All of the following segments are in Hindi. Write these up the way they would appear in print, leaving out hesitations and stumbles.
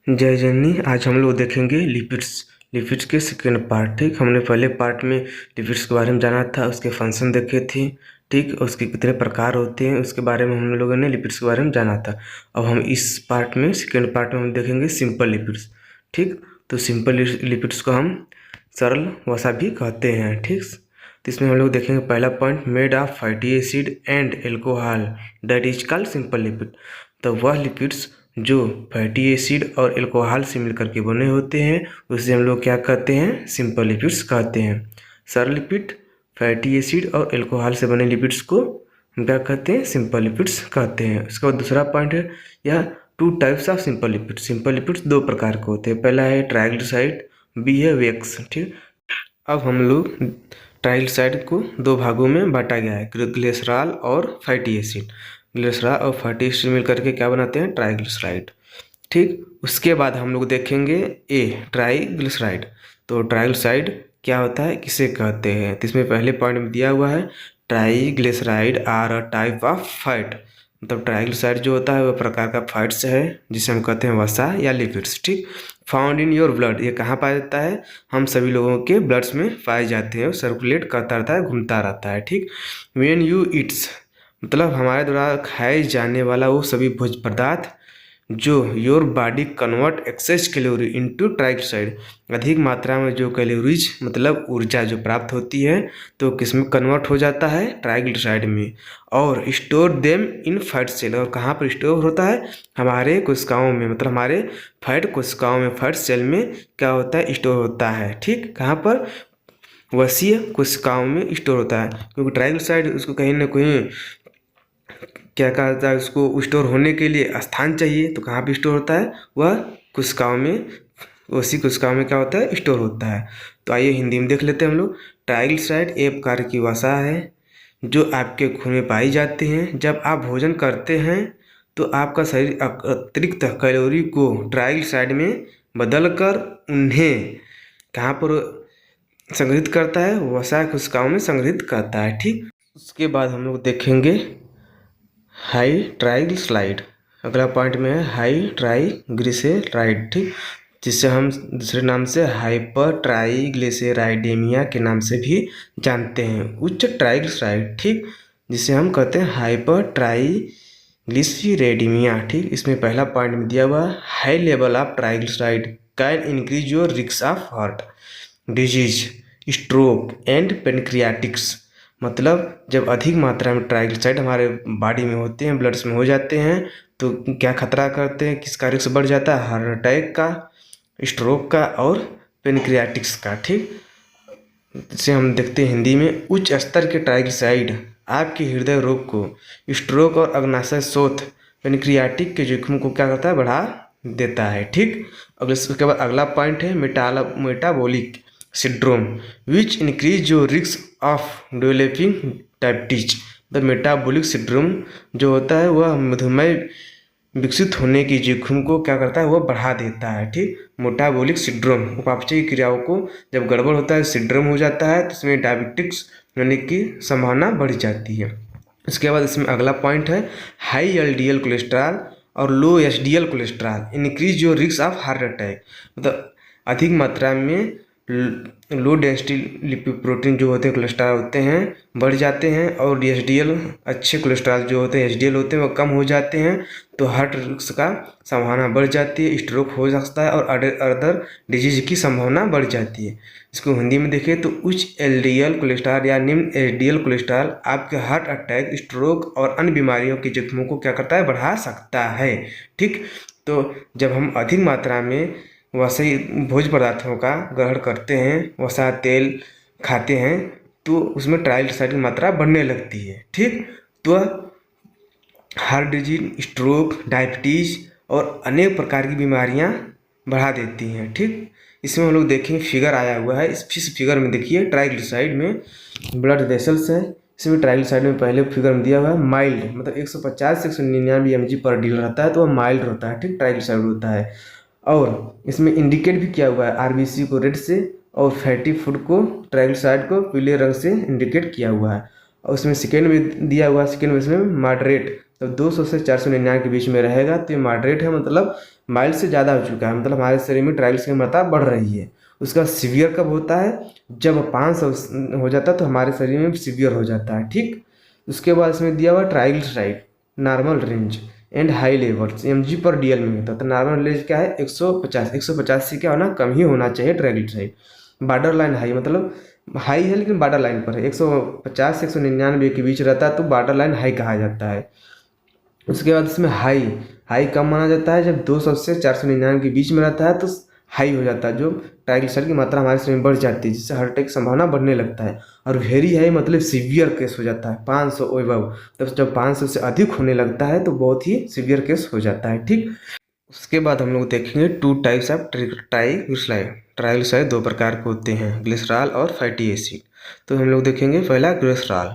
जय जननी। आज हम लोग देखेंगे लिपिड्स के सेकेंड पार्ट। ठीक, हमने पहले पार्ट में लिपिड्स के बारे में जाना था, उसके फंक्शन देखे थे। ठीक, उसके कितने प्रकार होते हैं उसके बारे में हम लोगों ने लिपिड्स के बारे में जाना था। अब हम इस पार्ट में सेकेंड पार्ट में हम देखेंगे सिंपल लिपिड्स। ठीक, तो सिंपल लिपिड्स को हम सरल वसा भी कहते हैं। ठीक, तो इसमें हम लोग देखेंगे पहला point, made of fatty acid and alcohol that is called simple lipid. तो वह लिपिड्स जो फैटी एसिड और एल्कोहल से मिलकर के बने होते हैं उसे हम लोग क्या कहते हैं, सिंपल लिपिड्स कहते हैं। सरल लिपिड फैटी एसिड और एल्कोहल से बने लिपिड्स को हम क्या कहते हैं, सिंपल लिपिड्स कहते हैं। उसके बाद दूसरा पॉइंट है, यह two types of simple lipids. Simple lipids दो प्रकार के होते हैं, पहला है ट्राइग्लिसराइड, बी है वैक्स। ठीक, अब हम लोग ट्राइग्लिसराइड को दो भागों में बांटा गया है, ग्लिसरॉल और फैटी एसिड। ग्लिसरॉल और फैटी एसिड मिलकर के क्या बनाते हैं, ट्राइग्लिसराइड। ठीक, उसके बाद हम लोग देखेंगे ए ट्राइग्लिसराइड। तो ट्राइग्लिसराइड क्या होता है, किसे कहते हैं, तो इसमें पहले पॉइंट में दिया हुआ है, triglyceride are a type of fat. मतलब ट्राइग्लिसराइड जो होता है वह प्रकार का फैट्स है जिसे हम कहते हैं वसा या लिपिड्स। ठीक, फाउंड इन योर ब्लड, ये कहाँ पाया जाता है, हम सभी लोगों के ब्लड्स में पाए जाते हैं, सर्कुलेट करता रहता है, घूमता रहता है। ठीक, व्हेन यू ईट्स, मतलब हमारे द्वारा खाए जाने वाला वो सभी भोज्य पदार्थ जो your body convert excess calorie into triglyceride, अधिक मात्रा में जो कैलोरीज मतलब ऊर्जा जो प्राप्त होती है तो किसमें कन्वर्ट हो जाता है, ट्राइग्लिसराइड में, और store them in fat cell. और कहाँ पर स्टोर होता है, हमारे कोशिकाओं में, मतलब हमारे फैट कोशिकाओं में, फैट सेल में क्या होता है, स्टोर होता है। ठीक, कहाँ पर, वसीय कोशिकाओं में स्टोर होता है, क्योंकि ट्राइग्लिसराइड उसको कहीं ना कहीं क्या कहा जाता है, उसको स्टोर होने के लिए स्थान चाहिए, तो कहाँ पे स्टोर होता है, वह कोशिकाओं में, उसी कोशिकाओं में क्या होता है, स्टोर होता है। तो आइए हिंदी में देख लेते हैं हम लोग। ट्राइग्लिसराइड एक प्रकार की वसा है जो आपके खून में पाई जाती हैं। जब आप भोजन करते हैं तो आपका शरीर अतिरिक्त कैलोरी को ट्राइग्लिसराइड में बदल कर उन्हें कहाँ पर संग्रहित करता है, वसा कोशिकाओं में संग्रहित करता है। ठीक, उसके बाद हम लोग देखेंगे हाई ट्राइग्लिसराइड। अगला पॉइंट में है हाई ट्राइग्लिसराइड। ठीक, जिसे हम दूसरे नाम से हाइपर ट्राइग्लिसराइडेमिया के नाम से भी जानते हैं, उच्च ट्राइग्लिसराइड। ठीक, जिसे हम कहते हैं हाइपर ट्राइग्लिसराइडेमिया। ठीक, इसमें पहला पॉइंट में दिया हुआ high level of triglyceride can increase your risk of heart disease, stroke and pancreatitis. मतलब जब अधिक मात्रा में ट्राइग्लिसराइड हमारे बॉडी में होते हैं, ब्लड्स में हो जाते हैं, तो क्या खतरा करते हैं, किसका रिस्क बढ़ जाता है, हार्ट अटैक का, स्ट्रोक का और पेनक्रियाटिक्स का। ठीक, इसे हम देखते हैं हिंदी में, उच्च स्तर के ट्राइग्लिसराइड आपके हृदय रोग को, स्ट्रोक और अग्नाशय शोथ, पेनक्रियाटिक के जोखिम को क्या करता है, बढ़ा देता है। ठीक, अब उसके बाद अगला पॉइंट है metabolic syndrome which increase your risk of developing diabetes. The metabolic syndrome जो होता है वह मधुमेह विकसित होने की जोखिम को क्या करता है, वह बढ़ा देता है। ठीक, मेटाबॉलिक सिंड्रोम उपापचय की क्रियाओं को जब गड़बड़ होता है, सिंड्रोम हो जाता है, तो इसमें डायबिटिक्स होने की संभावना बढ़ जाती है। इसके बाद इसमें अगला पॉइंट है हाई एलडीएल कोलेस्ट्रॉल और low HDL cholesterol increase your risk of heart attack. मतलब अधिक मात्रा में लो डेंसिटी लिपोप्रोटीन जो होते हैं, कोलेस्ट्रॉल होते हैं, बढ़ जाते हैं, और एचडीएल अच्छे कोलेस्ट्रॉल जो होते हैं, एचडीएल होते हैं, वो कम हो जाते हैं, तो हार्ट रिस्क का संभावना बढ़ जाती है, स्ट्रोक हो सकता है और अदर डिजीज की संभावना बढ़ जाती है। इसको हिंदी में देखें तो उच्च एलडीएल कोलेस्ट्रॉल या निम्न एचडीएल कोलेस्ट्रॉल आपके हार्ट अटैक, स्ट्रोक और अन्य बीमारियों के जोखिमों को क्या करता है, बढ़ा सकता है। ठीक, तो जब हम अधिक मात्रा में वैसे भोज्य पदार्थों का ग्रहण करते हैं, वसा तेल खाते हैं, तो उसमें ट्राइग्लिसराइड की मात्रा बढ़ने लगती है। ठीक, तो हार्ट डिजीज, स्ट्रोक, डायबिटीज़ और अनेक प्रकार की बीमारियां बढ़ा देती हैं। ठीक, इसमें हम लोग देखेंगे फिगर आया हुआ है, इस फिगर में देखिए ट्राइग्लिसराइड में ब्लड वेसल्स है, इसमें ट्राइग्लिसराइड में पहले फिगर में दिया हुआ है माइल्ड, मतलब 150 से 199 mg पर डील रहता है, तो वह माइल्ड होता है। ठीक, ट्राइग्लिसराइड होता है, और इसमें इंडिकेट भी किया हुआ है आरबीसी को रेड से और फैटी फूड को, ट्राइग्लिसराइड को पीले रंग से इंडिकेट किया हुआ है। और उसमें सेकेंड में दिया हुआ है, सेकेंड में इसमें मॉडरेट तो 200 से 499 के बीच में रहेगा तो ये मॉडरेट है, मतलब माइल्ड से ज़्यादा हो चुका है, मतलब हमारे शरीर में ट्राइग्लिसराइड की मात्रा बढ़ रही है। उसका सीवियर कब होता है, जब 500 हो जाता है तो हमारे शरीर में सीवियर हो जाता है। ठीक, उसके बाद इसमें दिया हुआ triglyceride normal range and high levels mg/dl में होता है। तो नॉर्मल रेंज क्या है 150 से क्या होना, कम ही होना चाहिए ट्राइग्लिसराइड। बॉर्डर लाइन हाई मतलब हाई है लेकिन बॉर्डर लाइन पर है, 150 से 199 के बीच रहता है तो बॉर्डर लाइन हाई कहा जाता है। उसके बाद इसमें हाई कम माना जाता है जब 200 से 499 के बीच में रहता है तो हाई हो जाता है, जो ट्राइग्लिसराइड की मात्रा हमारे शरीर में बढ़ जाती है, जिससे हार्ट अटैक की संभावना बढ़ने लगता है। और वेरी हाई मतलब सीवियर केस हो जाता है 500 एबव, तब जब 500 से अधिक होने लगता है तो बहुत ही सीवियर केस हो जाता है। ठीक, उसके बाद हम लोग देखेंगे 2 टाइप्स ऑफ ट्राइग्लिसराइड। ट्राइग्लिसराइड 2 प्रकार के होते हैं, ग्लिसरॉल और फैटी एसिड। तो हम लोग देखेंगे पहला ग्लिसरॉल।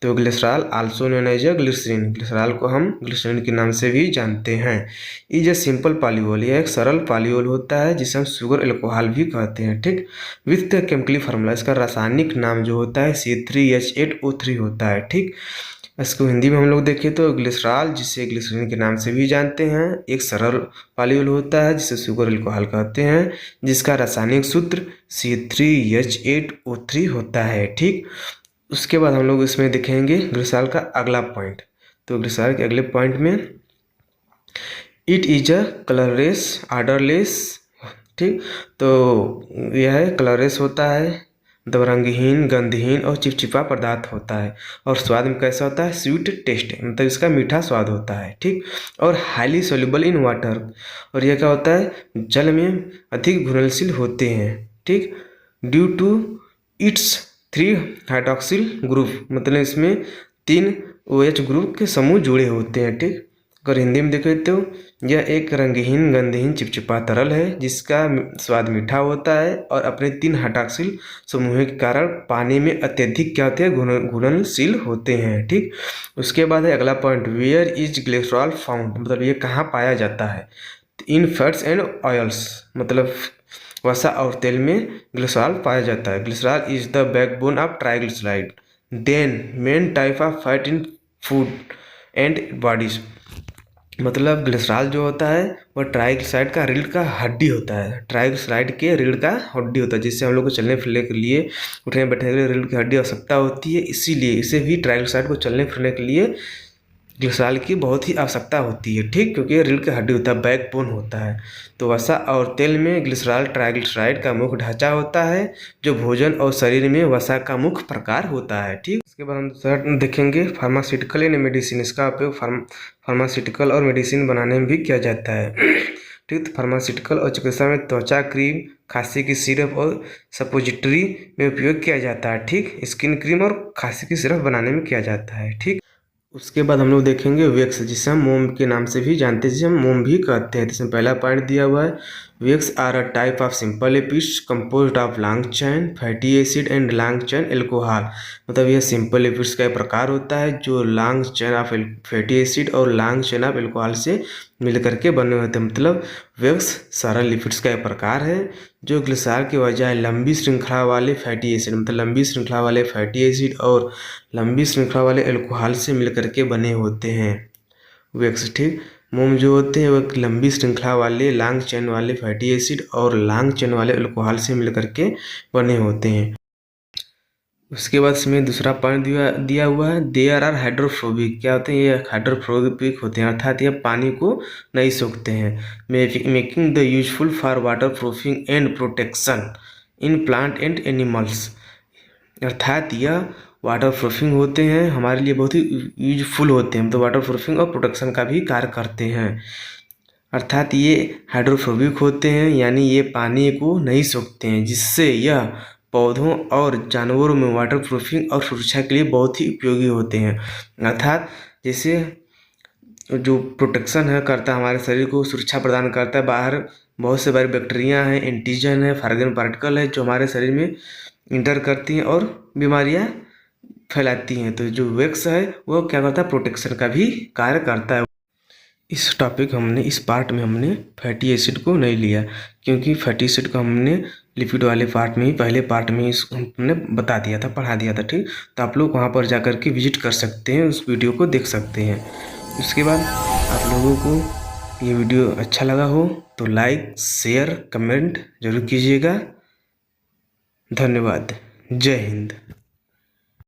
तो glycerol also known as glycerin, glycerol को हम ग्लिसरीन के नाम से भी जानते हैं। इज ए सिंपल पॉलीओल, यह एक सरल पॉलीओल होता है जिसे हम शुगर एल्कोहल भी कहते हैं। ठीक, विथ द केमिकल फार्मूला, इसका रासायनिक नाम जो होता है C3H8O3 होता है। ठीक, इसको हिंदी में हम लोग देखें तो ग्लिसरॉल, जिसे ग्लिसरीन के नाम से भी जानते हैं, एक सरल पॉलीओल होता है जिसे शुगर एल्कोहल कहते हैं, जिसका रासायनिक सूत्र C3H8O3 होता है। ठीक, उसके बाद हम लोग इसमें देखेंगे ग्लिसरॉल का अगला पॉइंट। तो ग्लिसरॉल के अगले पॉइंट में it is a colourless odourless. ठीक, तो यह कलरलेस होता है, मतलब रंगहीन, गंधहीन और चिपचिपा पदार्थ होता है। और स्वाद में कैसा होता है, स्वीट टेस्ट, मतलब इसका मीठा स्वाद होता है। ठीक, और हाईली सोल्यूबल इन वाटर, और यह क्या होता है, जल में अधिक घुलनशील होते हैं। ठीक, due to its 3 hydroxyl group, मतलब इसमें 3 OH ग्रुप के समूह जुड़े होते हैं। ठीक, अगर हिंदी में देखें तो यह एक रंगहीन, गंधहीन, चिपचिपा तरल है जिसका स्वाद मीठा होता है और अपने 3 हाइड्रोक्सिल समूह के कारण पानी में अत्यधिक क्या होते हैं, घुलनशील होते हैं। ठीक, उसके बाद है अगला point, where is glycerol found, मतलब ये कहाँ पाया जाता है, इन फैट्स एंड ऑयल्स, मतलब वसा और तेल में ग्लिसरॉल पाया जाता है। Glycerol is the backbone of triglyceride, then main type of fat in food and bodies, मतलब ग्लिसरॉल जो होता है वह ट्राइग्लिसराइड का रीढ़ का हड्डी होता है, ट्राइग्लिसराइड के रीढ़ का हड्डी होता है, जिससे हम लोग को चलने फिरने के लिए, उठने बैठने के लिए रीढ़ की हड्डी आवश्यकता होती है। इसीलिए इसे भी ट्राइग्लिसराइड को चलने फिरने के लिए ग्लिसरॉल की बहुत ही आवश्यकता होती है। ठीक, क्योंकि रीढ़ का हड्डी होता है, बैकबोन होता है। तो वसा और तेल में ग्लिसरॉल ट्राइग्लिसराइड का मुख्य ढांचा होता है, जो भोजन और शरीर में वसा का मुख्य प्रकार होता है। ठीक, इसके बाद हम दूसरा देखेंगे फार्मास्यूटिकल एंड मेडिसिन। इसका उपयोग फार्मास्यूटिकल और मेडिसिन बनाने में भी किया जाता है। ठीक, तो फार्मास्यूटिकल और चिकित्सा में त्वचा क्रीम, खांसी की सिरप और सपोजिटरी में उपयोग किया जाता है। ठीक, स्किन क्रीम और खांसी की सिरप बनाने में किया जाता है। ठीक, उसके बाद हम लोग देखेंगे वैक्स, जिसे हम मोम के नाम से भी जानते हैं, जिसे हम मोम भी कहते हैं। इसमें पहला पॉइंट दिया हुआ है, wax are a type of simple lipids composed of long chain fatty acid and long chain alcohol, मतलब यह सिंपल लिपिड्स का एक प्रकार होता है जो long chain of fatty acid और लॉन्ग चेन ऑफ एल्कोहल से मिल करके बने होते हैं। मतलब वैक्स सरल लिपिड्स का एक प्रकार है जो ग्लिसरॉल की बजाय लंबी श्रृंखला वाले फैटी एसिड, मतलब लंबी श्रृंखला वाले फैटी एसिड और लंबी श्रृंखला वाले एल्कोहल से मिल करके बने होते हैं वैक्स। ठीक, मोम जो होते हैं वह लंबी श्रृंखला वाले लॉन्ग चेन वाले फैटी एसिड और लॉन्ग चेन वाले एल्कोहल से मिल करके बने होते हैं। उसके बाद इसमें दूसरा पॉइंट दिया हुआ है, देयर आर हाइड्रोफोबिक, क्या होते हैं, ये हाइड्रोफोबिक होते हैं, अर्थात यह पानी को नहीं सोखते हैं। Making the useful for water proofing and protection in plant and animals, अर्थात यह वाटर प्रूफिंग होते हैं, हमारे लिए बहुत ही यूजफुल होते हैं, तो वाटर प्रूफिंग और प्रोटेक्शन का भी कार्य करते हैं। अर्थात ये हाइड्रोफोबिक होते हैं, यानी ये पानी को नहीं सोखते हैं, जिससे यह पौधों और जानवरों में वाटर प्रूफिंग और सुरक्षा के लिए बहुत ही उपयोगी होते हैं। अर्थात जैसे जो प्रोटेक्शन है करता है, हमारे शरीर को सुरक्षा प्रदान करता है, बाहर बहुत से बारे बैक्टीरिया हैं, एंटीजन है, फॉरेन पार्टिकल है जो हमारे शरीर में इंटर करती हैं और बीमारियां फैलाती हैं। तो जो वैक्स है वो क्या करता है, प्रोटेक्शन का भी कार्य करता है। इस पार्ट में हमने फैटी एसिड को नहीं लिया, क्योंकि फैटी एसिड को हमने लिपिड वाले पार्ट में ही, पहले पार्ट में ही हमने बता दिया था, पढ़ा दिया था। ठीक, तो आप लोग वहाँ पर जाकर के विजिट कर सकते हैं, उस वीडियो को देख सकते हैं। उसके बाद आप लोगों को ये वीडियो अच्छा लगा हो तो लाइक शेयर कमेंट जरूर कीजिएगा। धन्यवाद। जय हिंद।